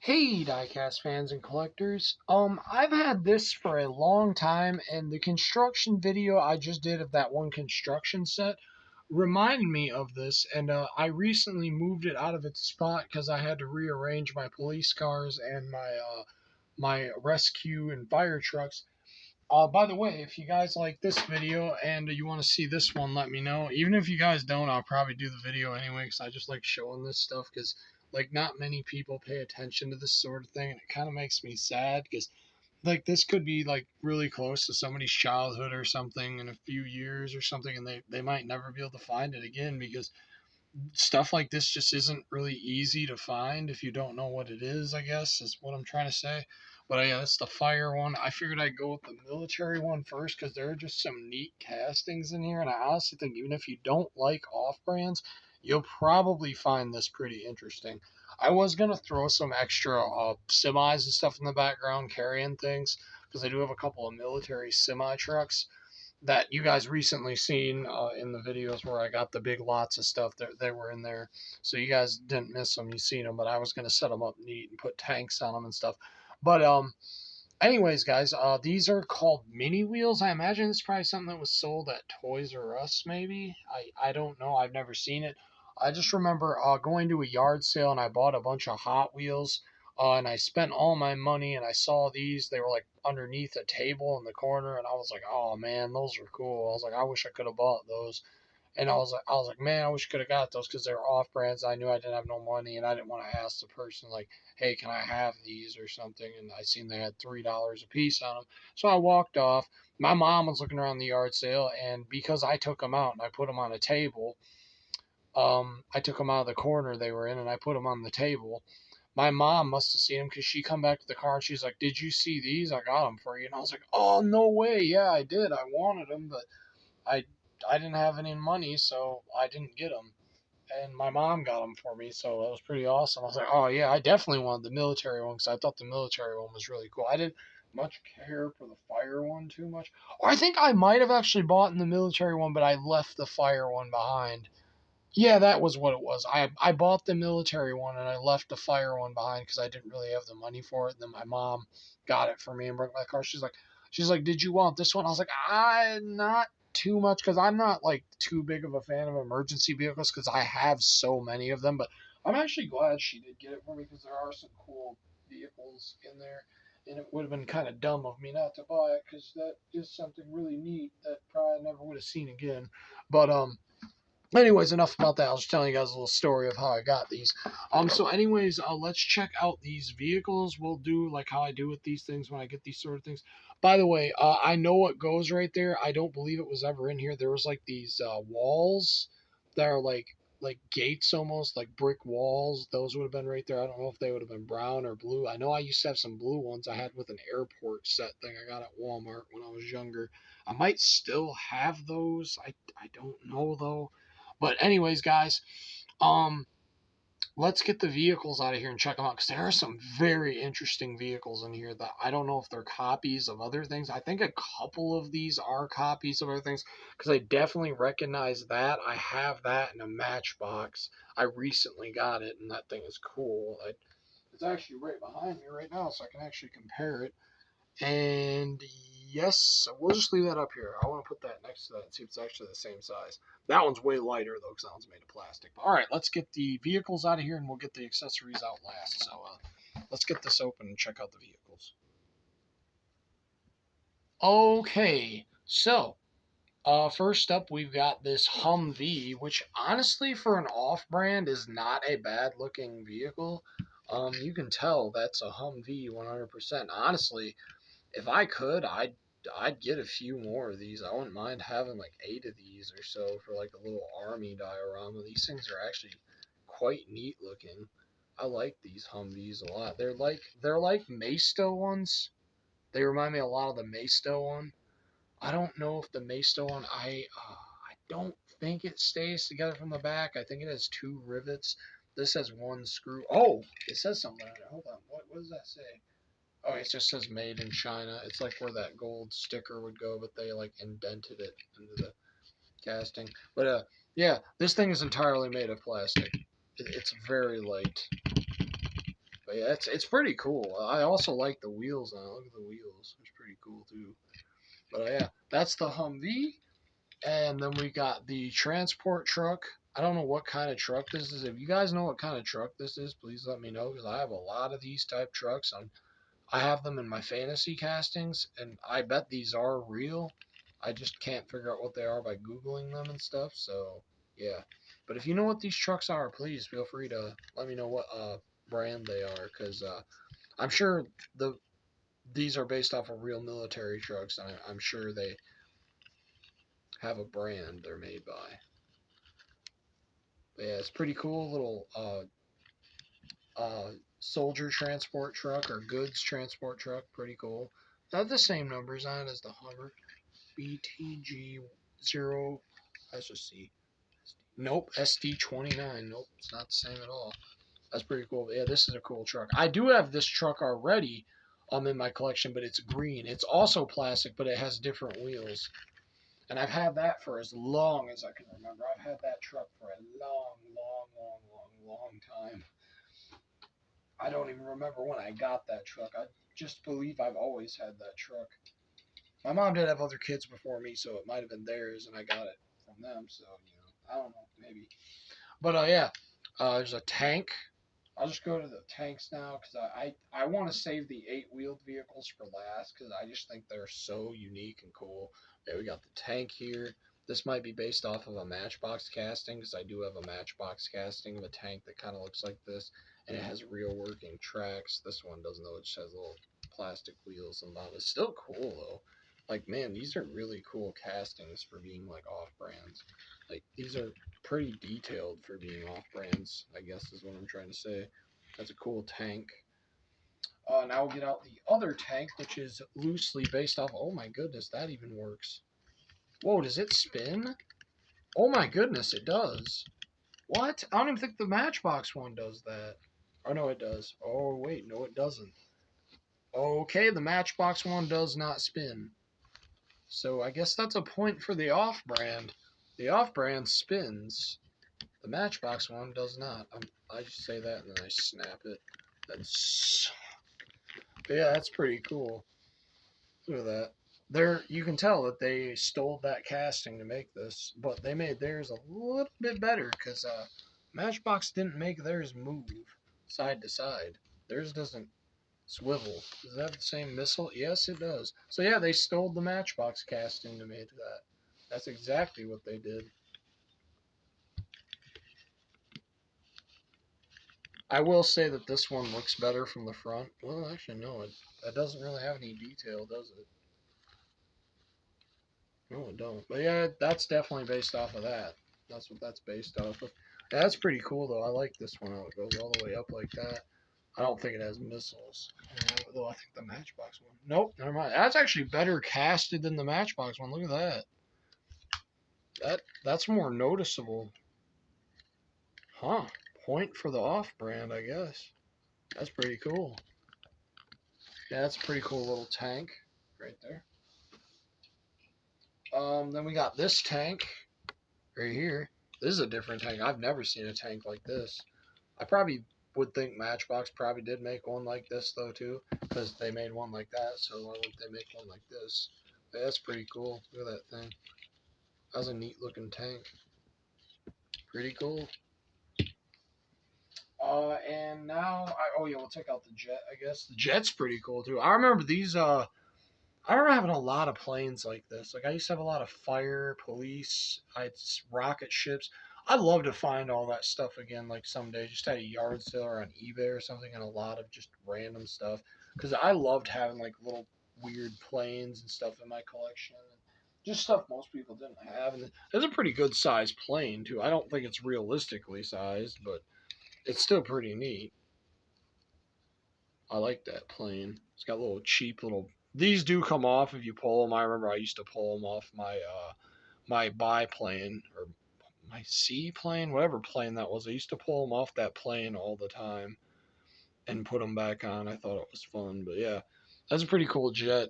Hey, diecast fans and collectors. I've had this for a long time, and the construction video I just did of that one construction set reminded me of this. And I recently moved it out of its spot because I had to rearrange my police cars and my rescue and fire trucks. By the way, if you guys like this video and you want to see this one, let me know. Even if you guys don't, I'll probably do the video anyway because I just like showing this stuff because, like, not many people pay attention to this sort of thing, and it kind of makes me sad because, like, this could be, like, really close to somebody's childhood or something in a few years or something, and they might never be able to find it again because stuff like this just isn't really easy to find if you don't know what it is, I guess, is what I'm trying to say. But yeah, that's the fire one. I figured I'd go with the military one first because there are just some neat castings in here. And I honestly think even if you don't like off brands, you'll probably find this pretty interesting. I was going to throw some extra semis and stuff in the background carrying things because I do have a couple of military semi trucks that you guys recently seen in the videos where I got the big lots of stuff. They were in there, so you guys didn't miss them. You seen them, but I was gonna set them up neat and put tanks on them and stuff. But anyways, guys, these are called mini wheels. I imagine it's probably something that was sold at Toys R Us, maybe. I don't know. I've never seen it. I just remember going to a yard sale and I bought a bunch of Hot Wheels. And I spent all my money, and I saw these. They were like underneath a table in the corner, and I was like, "Oh man, those are cool." I was like, "I wish I could have bought those." And I was like, "Man, I wish I could have got those because they were off brands. I knew I didn't have no money, and I didn't want to ask the person like, 'Hey, can I have these or something?'" And I seen they had $3 a piece on them, so I walked off. My mom was looking around the yard sale, and because I took them out and I put them on a table, I took them out of the corner they were in, and I put them on the table. My mom must have seen them because she come back to the car and she's like, "Did you see these? I got them for you." And I was like, "Oh, no way. Yeah, I did. I wanted them, but I I didn't have any money, so I didn't get them." And my mom got them for me, so that was pretty awesome. I was like, "Oh yeah, I definitely wanted the military one because I thought the military one was really cool." I didn't much care for the fire one too much. Or I think I might have actually bought in the military one, but I left the fire one behind. Yeah, that was what it was. I bought the military one and I left the fire one behind because I didn't really have the money for it. And then my mom got it for me and brought my car. She's like, "Did you want this one?" I was like, "I not too much because I'm not like too big of a fan of emergency vehicles because I have so many of them." But I'm actually glad she did get it for me because there are some cool vehicles in there. And it would have been kind of dumb of me not to buy it because that is something really neat that probably I never would have seen again. But anyways, enough about that. I was just telling you guys a little story of how I got these. So anyways, let's check out these vehicles. We'll do like how I do with these things when I get these sort of things. By the way, I know what goes right there. I don't believe it was ever in here. There was like these walls that are like gates almost, like brick walls. Those would have been right there. I don't know if they would have been brown or blue. I know I used to have some blue ones I had with an airport set thing I got at Walmart when I was younger. I might still have those. I don't know though. But anyways, guys, um, let's get the vehicles out of here and check them out because there are some very interesting vehicles in here that I don't know if they're copies of other things. I think a couple of these are copies of other things because I definitely recognize that. I have that in a Matchbox. I recently got it, and that thing is cool. It's actually right behind me right now, so I can actually compare it. And yes, we'll just leave that up here. I want to put that next to that and see if it's actually the same size. That one's way lighter though because that one's made of plastic. But, all right, let's get the vehicles out of here and we'll get the accessories out last. So let's get this open and check out the vehicles. Okay, so first up we've got this Humvee, which honestly for an off-brand is not a bad-looking vehicle. You can tell that's a Humvee 100%. Honestly, if I could, I'd get a few more of these. I wouldn't mind having like 8 of these or so for like a little army diorama. These things are actually quite neat looking. I like these Humvees a lot. They're like Maisto ones. They remind me a lot of the Maisto one. I don't know if the Maisto one. I don't think it stays together from the back. I think it has 2 rivets. This has 1 screw. Oh, it says something on it. Hold on. What does that say? Oh, it just says made in China. It's like where that gold sticker would go, but they like indented it into the casting. But yeah, this thing is entirely made of plastic. It's very light. But yeah, it's pretty cool. I also like the wheels on it. Look at the wheels. It's pretty cool too. But yeah, that's the Humvee. And then we got the transport truck. I don't know what kind of truck this is. If you guys know what kind of truck this is, please let me know because I have a lot of these type trucks. I have them in my fantasy castings, and I bet these are real. I just can't figure out what they are by Googling them and stuff. So, yeah. But if you know what these trucks are, please feel free to let me know what brand they are because I'm sure these are based off of real military trucks. I'm sure they have a brand they're made by. But yeah, it's pretty cool little soldier transport truck or goods transport truck. Pretty cool. They have the same numbers on it as the Hummer. BTG 0. Let's just see. Nope, SD 29. Nope, it's not the same at all. That's pretty cool. But yeah, this is a cool truck. I do have this truck already in my collection, but it's green. It's also plastic, but it has different wheels. And I've had that for as long as I can remember. I've had that truck for a long time. I don't even remember when I got that truck. I just believe I've always had that truck. My mom did have other kids before me, so it might have been theirs, and I got it from them. So I don't know, maybe. But yeah, there's a tank. I'll just go to the tanks now because I want to save the 8-wheeled vehicles for last because I just think they're so unique and cool. Yeah, we got the tank here. This might be based off of a Matchbox casting because I do have a Matchbox casting of a tank that kind of looks like this, and it has real working tracks. This one doesn't though; it just has little plastic wheels and bottom. It's still cool though. Like man, these are really cool castings for being like off brands. Like these are pretty detailed for being off brands, I guess is what I'm trying to say. That's a cool tank. Now we'll get out the other tank, which is loosely based off. Oh my goodness, that even works. Whoa, does it spin? Oh my goodness, it does. What? I don't even think the Matchbox one does that. Oh no, it does. Oh wait, no, it doesn't. Okay, the Matchbox one does not spin. So I guess that's a point for the off brand. The off brand spins. The Matchbox one does not. I just say that and then I snap it. That's yeah, that's pretty cool. Look at that. There, you can tell that they stole that casting to make this, but they made theirs a little bit better because Matchbox didn't make theirs move side to side. Theirs doesn't swivel. Does that have the same missile? Yes, it does. So yeah, they stole the Matchbox casting to make that. That's exactly what they did. I will say that this one looks better from the front. Well, actually, no, it doesn't really have any detail, does it? No, it don't. But yeah, that's definitely based off of that. That's what that's based off of. Yeah, that's pretty cool, though. I like this one how it goes all the way up like that. I don't think it has missiles. Though I think the Matchbox one. Nope, never mind. That's actually better casted than the Matchbox one. Look at that. That's more noticeable. Huh. Point for the off brand, I guess. That's pretty cool. Yeah, that's a pretty cool little tank right there. Then we got this tank right here. This is a different tank. I've never seen a tank like this. I probably would think Matchbox probably did make one like this though too, because they made one like that. So why wouldn't they make one like this? But that's pretty cool. Look at that thing. That's a neat looking tank. Pretty cool. And now oh yeah, we'll check out the jet. I guess the jet's pretty cool too. I remember these. I remember having a lot of planes like this. Like I used to have a lot of fire, police, I had rocket ships. I'd love to find all that stuff again, like someday, just at a yard sale or on eBay or something, and a lot of just random stuff. Because I loved having like little weird planes and stuff in my collection, just stuff most people didn't have. And it's a pretty good sized plane too. I don't think it's realistically sized, but it's still pretty neat. I like that plane. It's got little cheap little. These do come off if you pull them. I remember I used to pull them off my biplane or my seaplane, whatever plane that was. I used to pull them off that plane all the time and put them back on. I thought it was fun, but yeah, that's a pretty cool jet.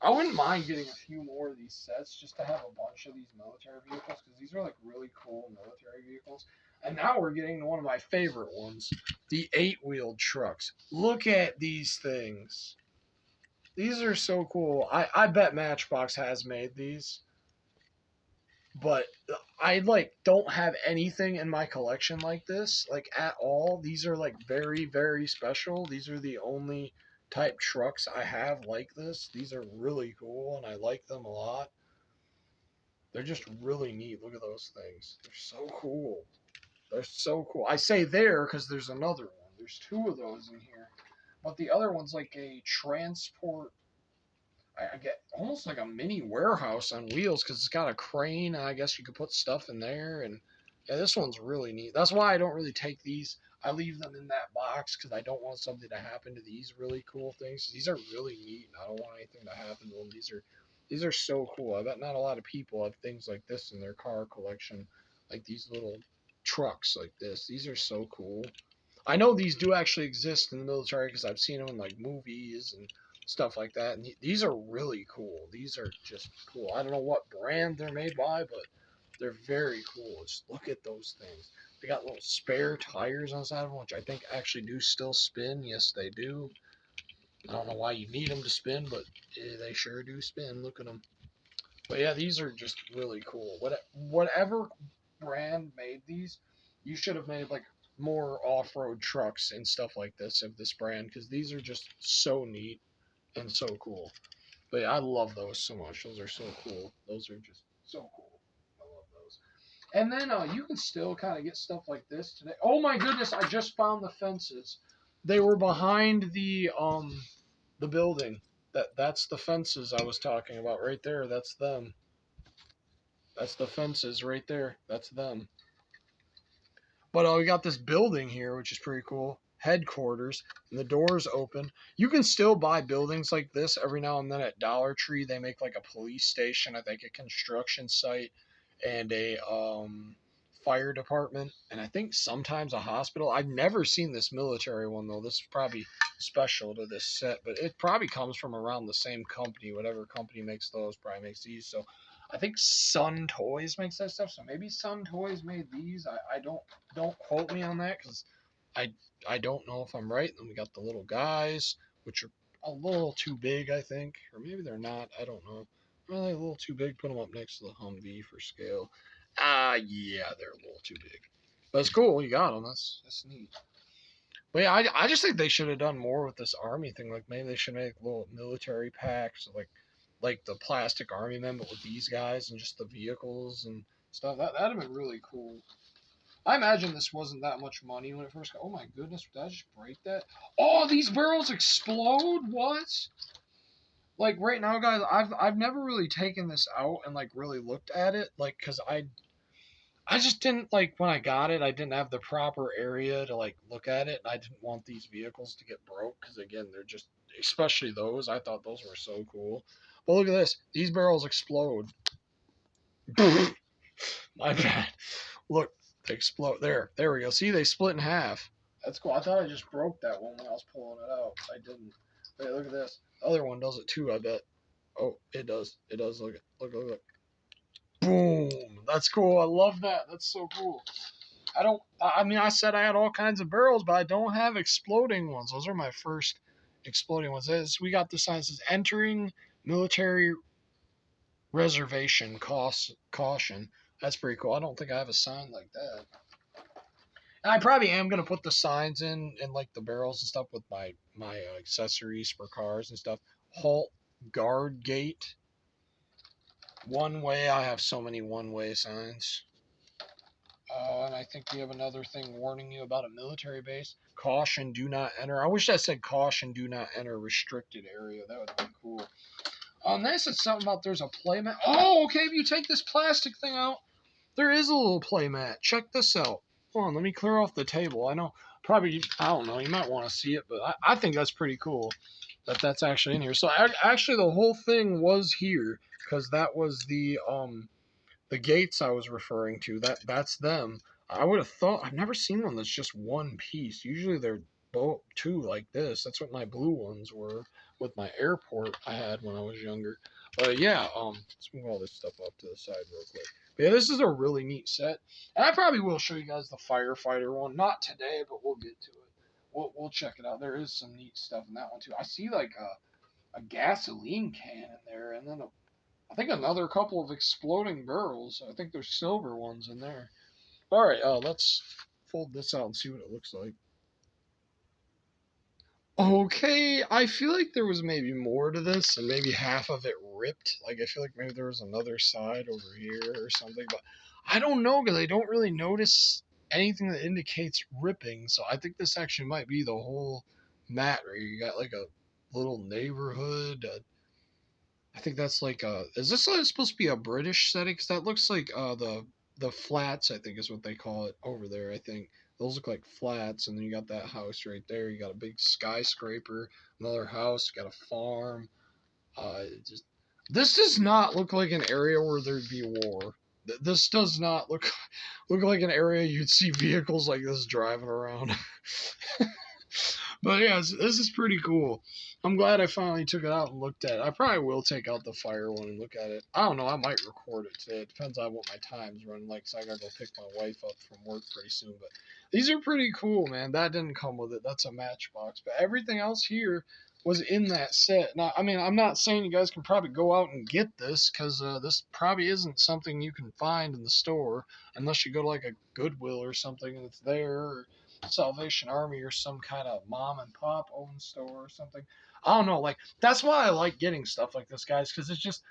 I wouldn't mind getting a few more of these sets just to have a bunch of these military vehicles because these are like really cool military vehicles. And now we're getting to one of my favorite ones, the 8-wheeled trucks. Look at these things. These are so cool. I bet Matchbox has made these, but I like don't have anything in my collection like this, like at all. These are like very, very special. These are the only type trucks I have like this. These are really cool and I like them a lot. They're just really neat. Look at those things. They're so cool. They're so cool. I say there because there's another one. There's two of those in here. But the other one's like a transport. I get almost like a mini warehouse on wheels because it's got a crane. And I guess you could put stuff in there. And yeah, this one's really neat. That's why I don't really take these. I leave them in that box because I don't want something to happen to these really cool things. These are really neat. And I don't want anything to happen to them. These are so cool. I bet not a lot of people have things like this in their car collection, like these little trucks like this. These are so cool. I know these do actually exist in the military because I've seen them in like movies and stuff like that. And these are really cool. These are just cool. I don't know what brand they're made by, but they're very cool. Just look at those things. They got little spare tires on the side of them, which I think actually do still spin. Yes, they do. I don't know why you need them to spin, but they sure do spin. Look at them. But yeah, these are just really cool. Whatever brand made these, you should have made like more off-road trucks and stuff like this of this brand because these are just so neat and so cool. But yeah, I love those so much. Those are so cool. Those are just so cool. I love those. And then you can still kind of get stuff like this today. Oh my goodness! I just found the fences. They were behind the building. That's the fences I was talking about right there. That's them. That's the fences right there. That's them. But we got this building here, which is pretty cool. Headquarters, and the doors open. You can still buy buildings like this every now and then at Dollar Tree. They make like a police station, I think a construction site, and a fire department, and I think sometimes a hospital. I've never seen this military one though. This is probably special to this set, but it probably comes from around the same company. Whatever company makes those probably makes these. So I think Sun Toys makes that stuff. So maybe Sun Toys made these. I don't quote me on that because I I don't know if I'm right. Then we got the little guys, which are a little too big, I think, or maybe they're not. I don't know. Are they a little too big? Put them up next to the Humvee for scale. Yeah, they're a little too big, but it's cool. You got them. That's neat. But yeah, I just think they should have done more with this army thing. Like maybe they should make little military packs, like the plastic army men, but with these guys and just the vehicles and stuff. That'd have been really cool. I imagine this wasn't that much money when it first got. Oh my goodness, did I just break that? Oh, these barrels explode? What? Like right now, guys, I've never really taken this out and like really looked at it, like, cause I just didn't like when I got it. I didn't have the proper area to like look at it. And I didn't want these vehicles to get broke because again, they're just especially those. I thought those were so cool. But look at this. These barrels explode. My bad. Look, they explode. There we go. See, they split in half. That's cool. I thought I just broke that one when I was pulling it out. I didn't. Wait, look at this. The other one does it too, I bet. Oh, it does. It does. Look. Boom. That's cool. I love that. That's so cool. I mean, I said I had all kinds of barrels, but I don't have exploding ones. Those are my first exploding ones. We got the sign that says entering military reservation caution. That's pretty cool. I don't think I have a sign like that. And I probably am gonna put the signs in like the barrels and stuff with my accessories for cars and stuff. Halt, guard gate, one way. I have so many one way signs. And I think we have another thing warning you about a military base. Caution, do not enter. I wish that said caution, do not enter restricted area. That would be cool. They said something about there's a playmat. Oh, okay, if you take this plastic thing out, there is a little playmat. Check this out. Hold on, let me clear off the table. I know, probably, I don't know, you might want to see it, but I think that's pretty cool that that's actually in here. So actually the whole thing was here because that was the gates I was referring to. That's them. I would have thought I've never seen one that's just one piece. Usually they're both two like this. That's what my blue ones were with my airport I had when I was younger. But yeah, let's move all this stuff up to the side real quick. But yeah, this is a really neat set, and I probably will show you guys the firefighter one. Not today, but we'll get to it. We'll check it out. There is some neat stuff in that one too. I see like a gasoline can in there, and then I think another couple of exploding barrels. I think there's silver ones in there. All right, let's fold this out and see what it looks like. Okay, I feel like there was maybe more to this, and maybe half of it ripped. Like, I feel like maybe there was another side over here or something, but I don't know because I don't really notice anything that indicates ripping. So I think this actually might be the whole mat where you got like a little neighborhood. I think that's like is this supposed to be a British setting? Because that looks like the flats. I think is what they call it over there. I think those look like flats, and then you got that house right there. You got a big skyscraper, another house, you got a farm. Just this does not look like an area where there'd be war. This does not look like an area you'd see vehicles like this driving around. But yeah, this is pretty cool. I'm glad I finally took it out and looked at it. I probably will take out the fire one and look at it. I don't know. I might record it today. It depends on what my time's running like. So I gotta go pick my wife up from work pretty soon. But these are pretty cool, man. That didn't come with it. That's a Matchbox. But everything else here was in that set. Now, I mean, I'm not saying you guys can probably go out and get this because this probably isn't something you can find in the store unless you go to like a Goodwill or something and it's there. Or Salvation Army or some kind of mom and pop owned store or something. I don't know. Like that's why I like getting stuff like this, guys, because it's just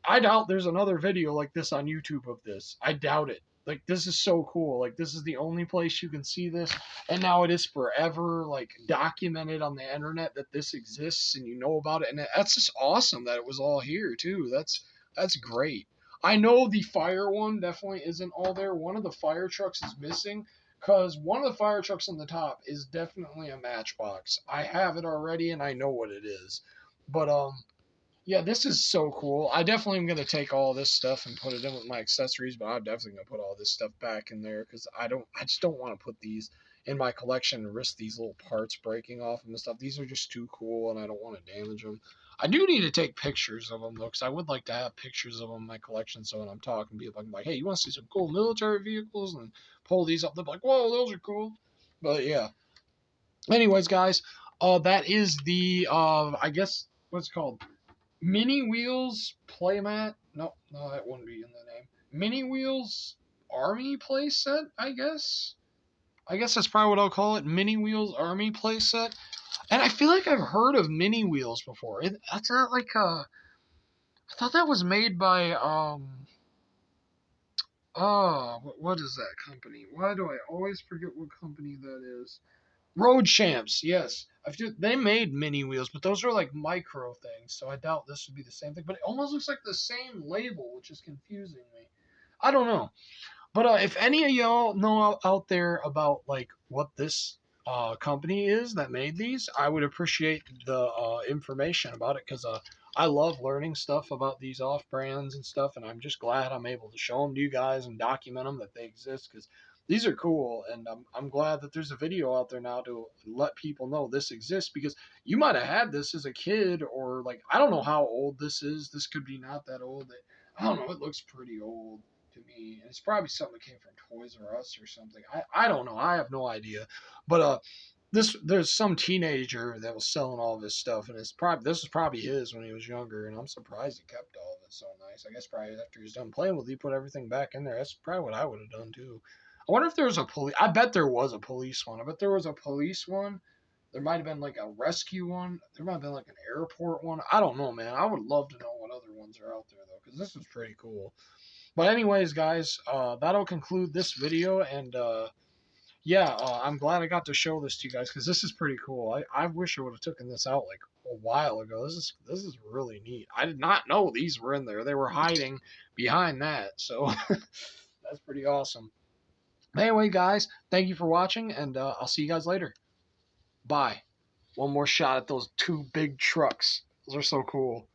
I doubt there's another video like this on YouTube of this. I doubt it. Like this is so cool. Like this is the only place you can see this, and now it is forever like documented on the internet that this exists and you know about it, and that's just awesome that it was all here too. That's great. I know the fire one definitely isn't all there. One of the fire trucks is missing because one of the fire trucks on the top is definitely a Matchbox. I have it already and I know what it is, but yeah, this is so cool. I definitely am going to take all this stuff and put it in with my accessories, but I'm definitely going to put all this stuff back in there because I just don't want to put these in my collection and risk these little parts breaking off and stuff. These are just too cool and I don't want to damage them. I do need to take pictures of them though, because I would like to have pictures of them in my collection. So when I'm talking to people, I'm like, hey, you want to see some cool military vehicles? And pull these up. They're like, whoa, those are cool. But yeah. Anyways, guys, that is the, I guess, what's it called? Mini Wheels Playmat. No, that wouldn't be in the name. Mini Wheels Army playset, I guess. I guess that's probably what I'll call it. Mini Wheels Army playset. And I feel like I've heard of Mini Wheels before. That's not like a. I thought that was made by Oh, what is that company? Why do I always forget what company that is? Road Champs, yes. They made mini wheels, but those are like micro things, so I doubt this would be the same thing. But it almost looks like the same label, which is confusing me. I don't know. But if any of y'all know out there about like what this company is that made these, I would appreciate the information about it because I love learning stuff about these off brands and stuff, and I'm just glad I'm able to show them to you guys and document them that they exist because these are cool, and I'm glad that there's a video out there now to let people know this exists because you might have had this as a kid or like I don't know how old this is. This could be not that old. I don't know. It looks pretty old to me. And it's probably something that came from Toys R Us or something. I don't know. I have no idea. But there's some teenager that was selling all this stuff, and this was probably his when he was younger, and I'm surprised he kept all of it so nice. I guess probably after he's done playing with it, he put everything back in there. That's probably what I would have done too. I wonder if there was a police. I bet there was a police one. I bet there was a police one. There might have been like a rescue one. There might have been like an airport one. I don't know, man. I would love to know what other ones are out there though, because this is pretty cool. But anyways, guys, that'll conclude this video, and yeah, I'm glad I got to show this to you guys because this is pretty cool. I wish I would have taken this out like a while ago. This is really neat. I did not know these were in there. They were hiding behind that, so that's pretty awesome. Anyway, guys, thank you for watching, and I'll see you guys later. Bye. One more shot at those two big trucks. Those are so cool.